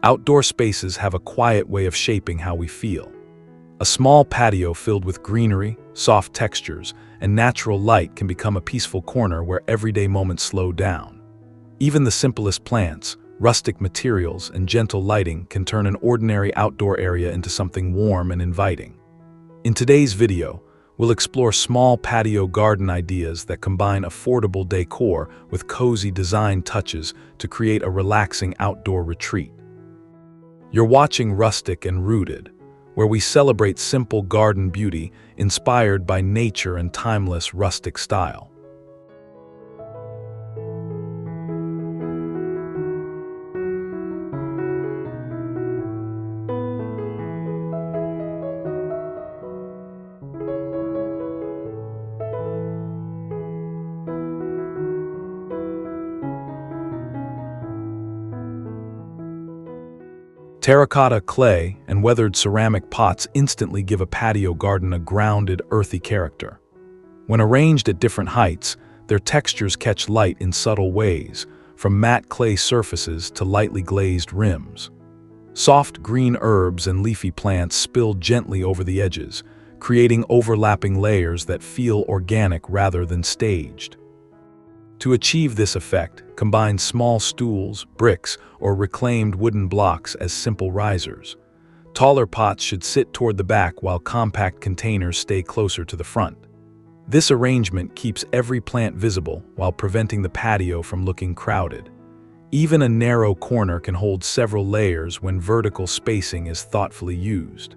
Outdoor spaces have a quiet way of shaping how we feel. A small patio filled with greenery, soft textures, and natural light can become a peaceful corner where everyday moments slow down. Even the simplest plants, rustic materials, and gentle lighting can turn an ordinary outdoor area into something warm and inviting. In today's video, we'll explore small patio garden ideas that combine affordable decor with cozy design touches to create a relaxing outdoor retreat. You're watching Rustic and Rooted, where we celebrate simple garden beauty inspired by nature and timeless rustic style. Terracotta, clay, and weathered ceramic pots instantly give a patio garden a grounded, earthy character. When arranged at different heights, their textures catch light in subtle ways, from matte clay surfaces to lightly glazed rims. Soft green herbs and leafy plants spill gently over the edges, creating overlapping layers that feel organic rather than staged. To achieve this effect, combine small stools, bricks, or reclaimed wooden blocks as simple risers. Taller pots should sit toward the back while compact containers stay closer to the front. This arrangement keeps every plant visible while preventing the patio from looking crowded. Even a narrow corner can hold several layers when vertical spacing is thoughtfully used.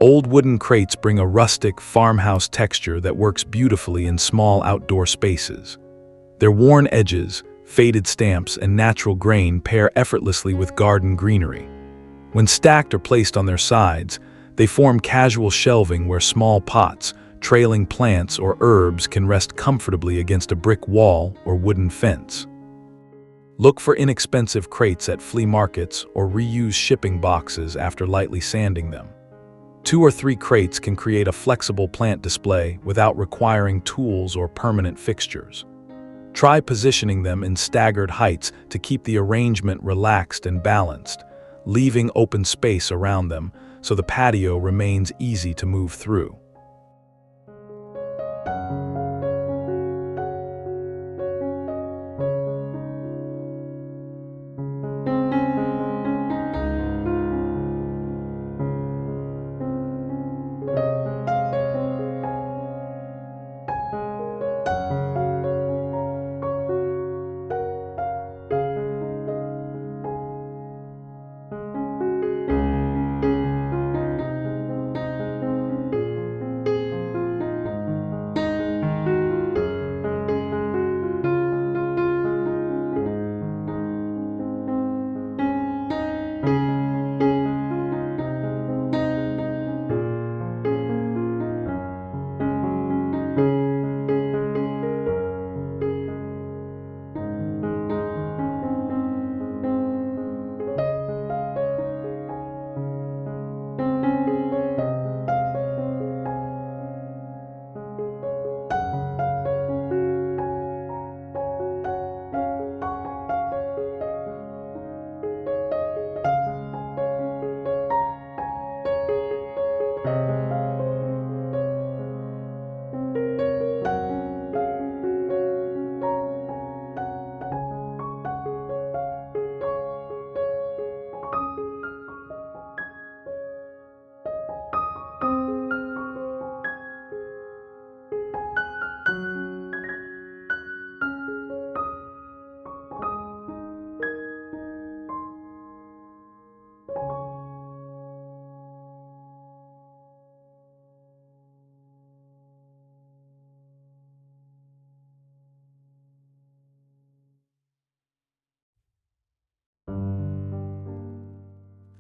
Old wooden crates bring a rustic, farmhouse texture that works beautifully in small outdoor spaces. Their worn edges, faded stamps, and natural grain pair effortlessly with garden greenery. When stacked or placed on their sides, they form casual shelving where small pots, trailing plants, or herbs can rest comfortably against a brick wall or wooden fence. Look for inexpensive crates at flea markets or reuse shipping boxes after lightly sanding them. 2 or 3 crates can create a flexible plant display without requiring tools or permanent fixtures. Try positioning them in staggered heights to keep the arrangement relaxed and balanced, leaving open space around them so the patio remains easy to move through.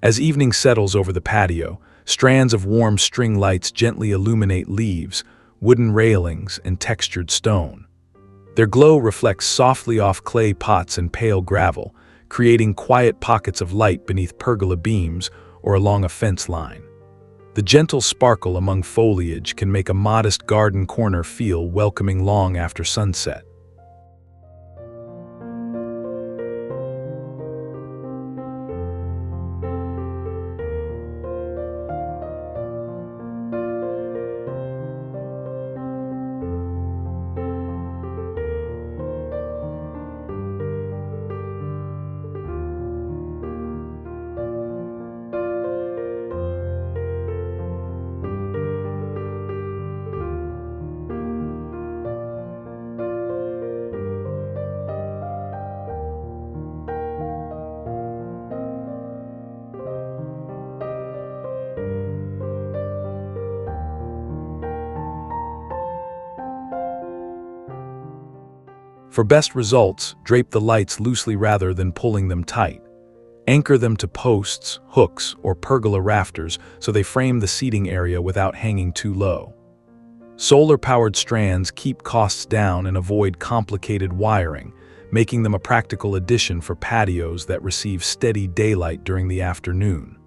As evening settles over the patio, strands of warm string lights gently illuminate leaves, wooden railings, and textured stone. Their glow reflects softly off clay pots and pale gravel, creating quiet pockets of light beneath pergola beams or along a fence line. The gentle sparkle among foliage can make a modest garden corner feel welcoming long after sunset. For best results, drape the lights loosely rather than pulling them tight. Anchor them to posts, hooks, or pergola rafters so they frame the seating area without hanging too low. Solar-powered strands keep costs down and avoid complicated wiring, making them a practical addition for patios that receive steady daylight during the afternoon.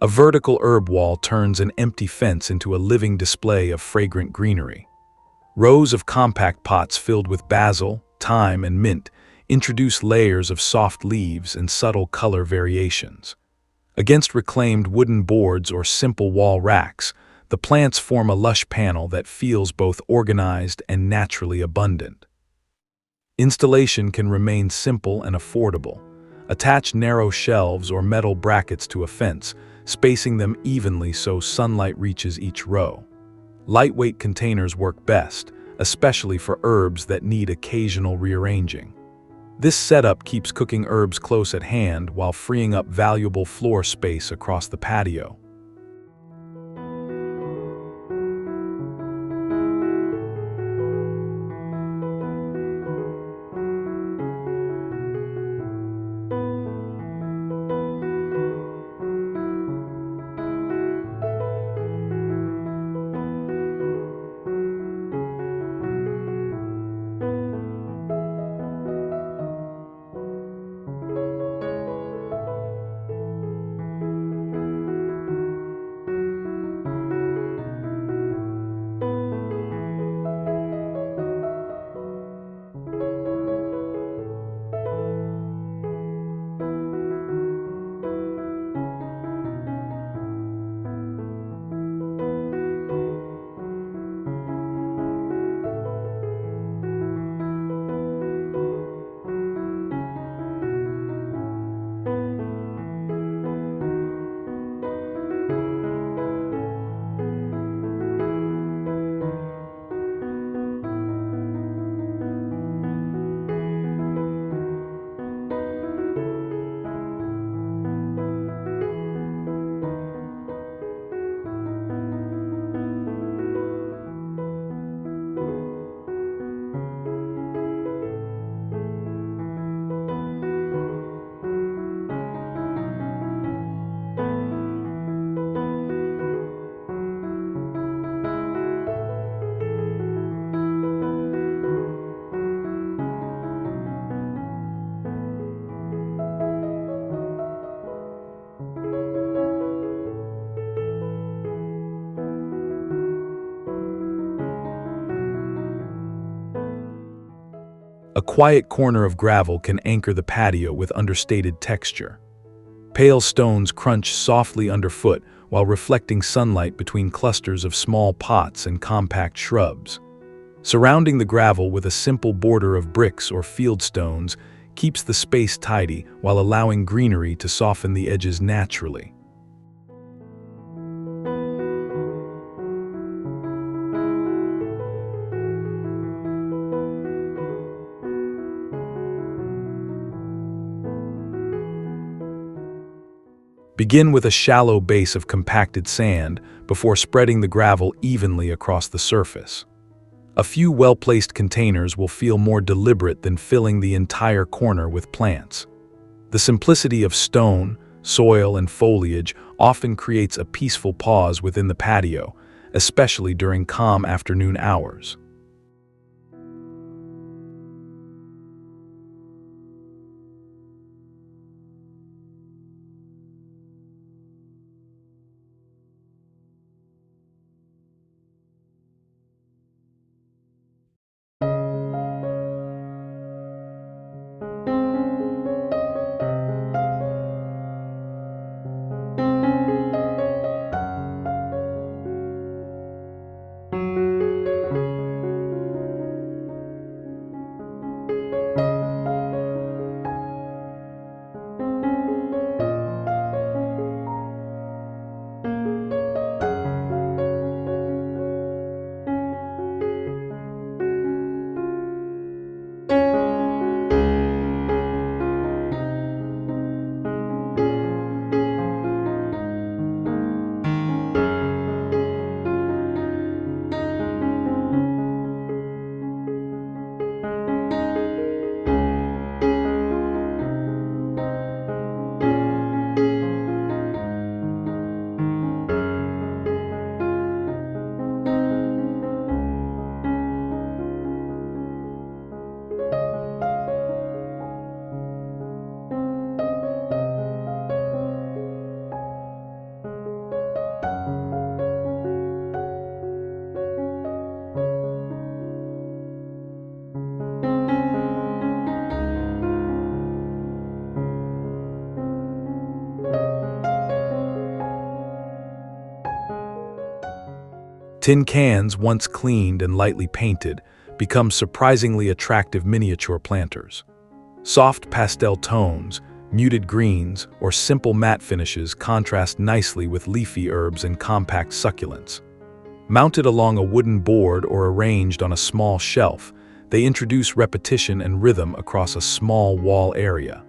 A vertical herb wall turns an empty fence into a living display of fragrant greenery. Rows of compact pots filled with basil, thyme, and mint introduce layers of soft leaves and subtle color variations. Against reclaimed wooden boards or simple wall racks, the plants form a lush panel that feels both organized and naturally abundant. Installation can remain simple and affordable. Attach narrow shelves or metal brackets to a fence, spacing them evenly so sunlight reaches each row. Lightweight containers work best, especially for herbs that need occasional rearranging. This setup keeps cooking herbs close at hand while freeing up valuable floor space across the patio. A quiet corner of gravel can anchor the patio with understated texture. Pale stones crunch softly underfoot while reflecting sunlight between clusters of small pots and compact shrubs. Surrounding the gravel with a simple border of bricks or field stones keeps the space tidy while allowing greenery to soften the edges naturally. Begin with a shallow base of compacted sand before spreading the gravel evenly across the surface. A few well-placed containers will feel more deliberate than filling the entire corner with plants. The simplicity of stone, soil, and foliage often creates a peaceful pause within the patio, especially during calm afternoon hours. Tin cans, once cleaned and lightly painted, become surprisingly attractive miniature planters. Soft pastel tones, muted greens, or simple matte finishes contrast nicely with leafy herbs and compact succulents. Mounted along a wooden board or arranged on a small shelf, they introduce repetition and rhythm across a small wall area.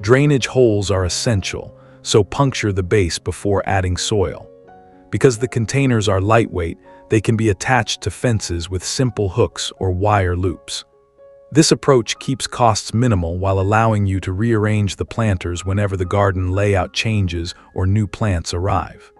Drainage holes are essential, so puncture the base before adding soil. Because the containers are lightweight, they can be attached to fences with simple hooks or wire loops. This approach keeps costs minimal while allowing you to rearrange the planters whenever the garden layout changes or new plants arrive.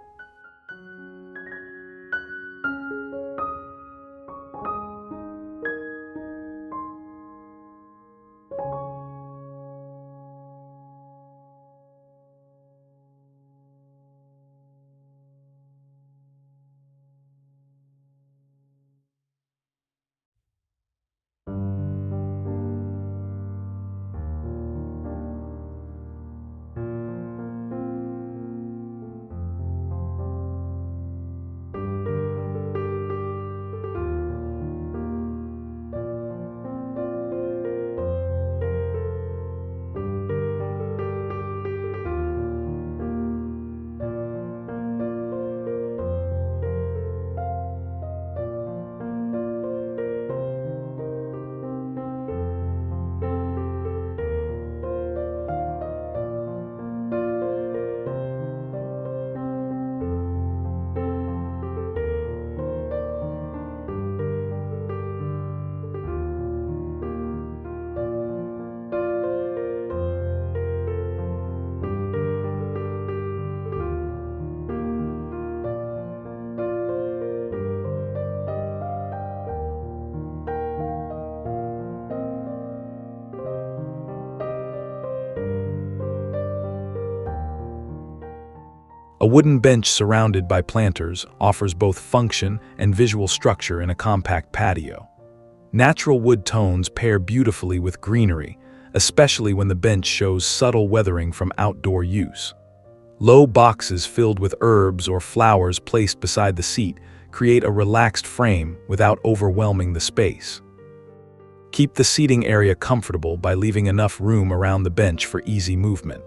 A wooden bench surrounded by planters offers both function and visual structure in a compact patio. Natural wood tones pair beautifully with greenery, especially when the bench shows subtle weathering from outdoor use. Low boxes filled with herbs or flowers placed beside the seat create a relaxed frame without overwhelming the space. Keep the seating area comfortable by leaving enough room around the bench for easy movement.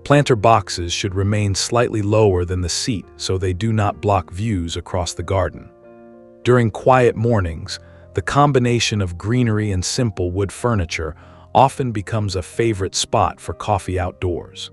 Planter boxes should remain slightly lower than the seat so they do not block views across the garden. During quiet mornings, the combination of greenery and simple wood furniture often becomes a favorite spot for coffee outdoors.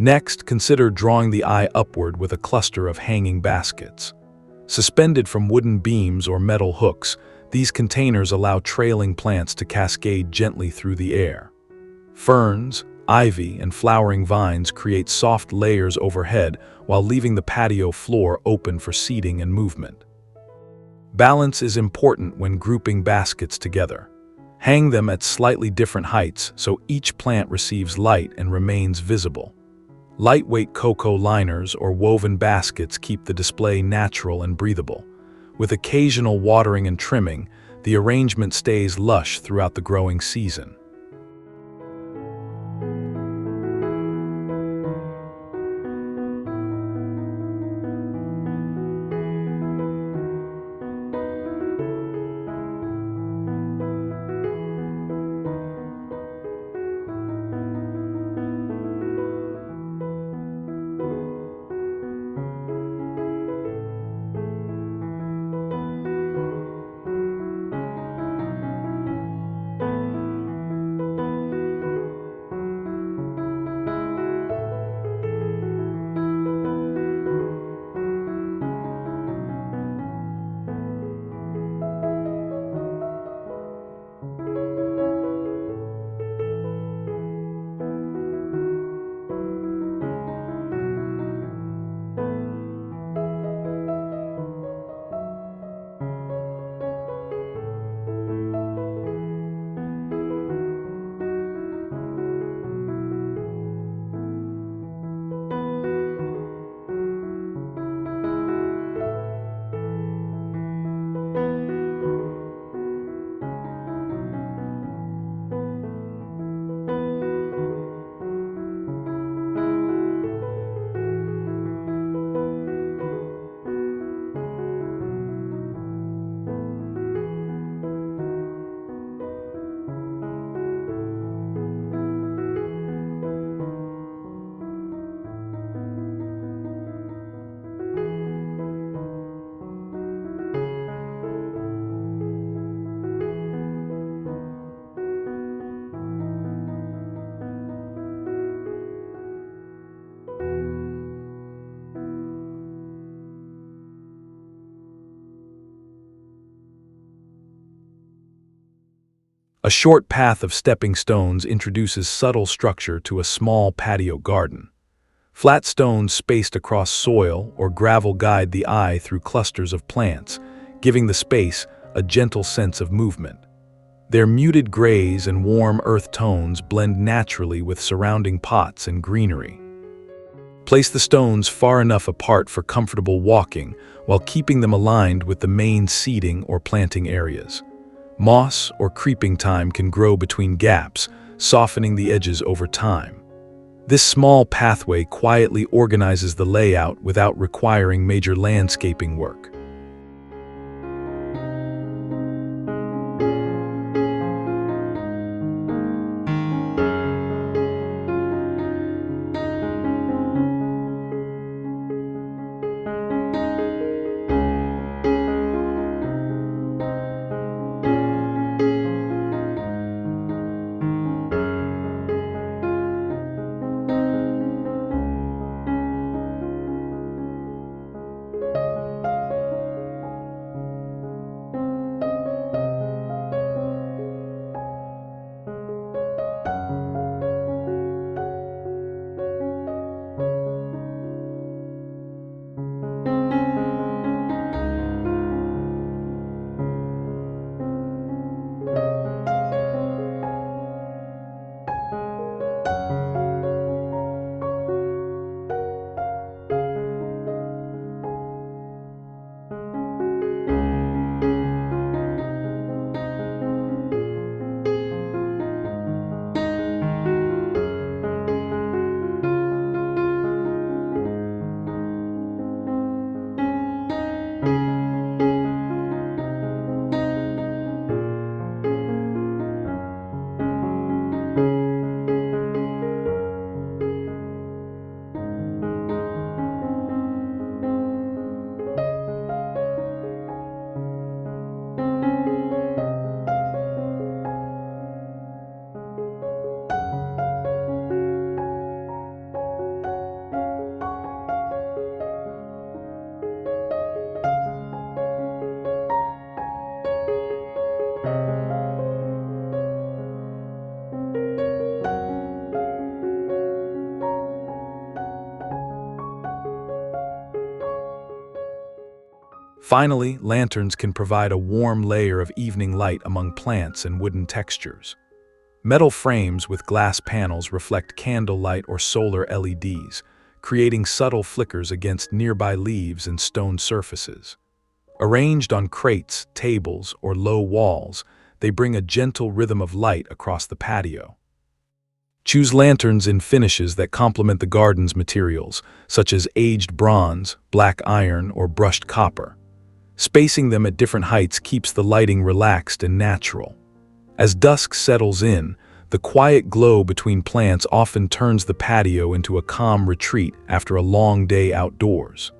Next, consider drawing the eye upward with a cluster of hanging baskets. Suspended from wooden beams or metal hooks, these containers allow trailing plants to cascade gently through the air. Ferns, ivy, and flowering vines create soft layers overhead while leaving the patio floor open for seating and movement. Balance is important when grouping baskets together. Hang them at slightly different heights so each plant receives light and remains visible. Lightweight cocoa liners or woven baskets keep the display natural and breathable. With occasional watering and trimming, the arrangement stays lush throughout the growing season. A short path of stepping stones introduces subtle structure to a small patio garden. Flat stones spaced across soil or gravel guide the eye through clusters of plants, giving the space a gentle sense of movement. Their muted grays and warm earth tones blend naturally with surrounding pots and greenery. Place the stones far enough apart for comfortable walking while keeping them aligned with the main seating or planting areas. Moss or creeping thyme can grow between gaps, softening the edges over time. This small pathway quietly organizes the layout without requiring major landscaping work. Finally, lanterns can provide a warm layer of evening light among plants and wooden textures. Metal frames with glass panels reflect candlelight or solar LEDs, creating subtle flickers against nearby leaves and stone surfaces. Arranged on crates, tables, or low walls, they bring a gentle rhythm of light across the patio. Choose lanterns in finishes that complement the garden's materials, such as aged bronze, black iron, or brushed copper. Spacing them at different heights keeps the lighting relaxed and natural. As dusk settles in, the quiet glow between plants often turns the patio into a calm retreat after a long day outdoors.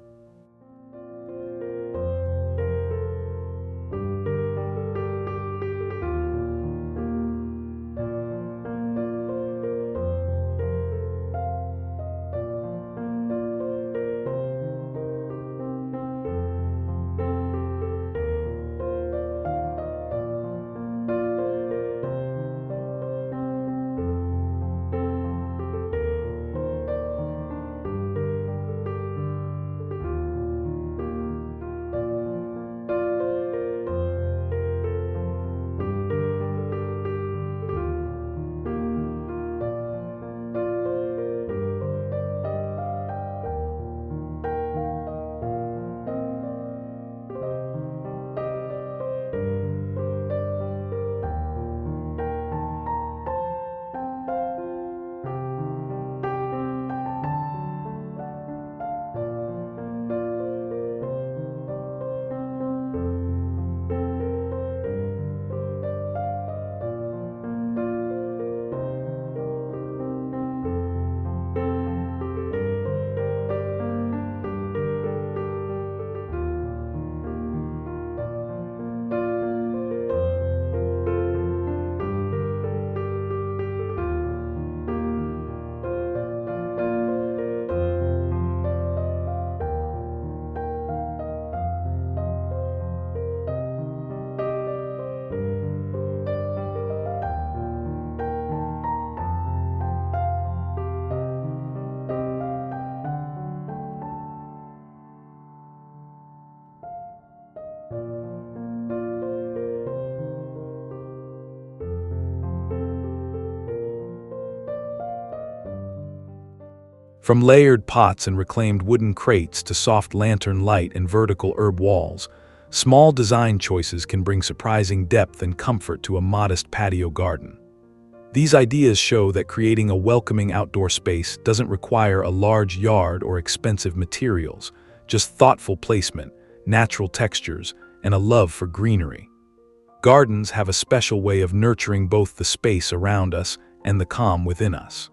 From layered pots and reclaimed wooden crates to soft lantern light and vertical herb walls, small design choices can bring surprising depth and comfort to a modest patio garden. These ideas show that creating a welcoming outdoor space doesn't require a large yard or expensive materials, just thoughtful placement, natural textures, and a love for greenery. Gardens have a special way of nurturing both the space around us and the calm within us.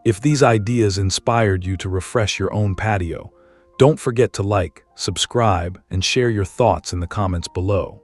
If these ideas inspired you to refresh your own patio, don't forget to like, subscribe, and share your thoughts in the comments below.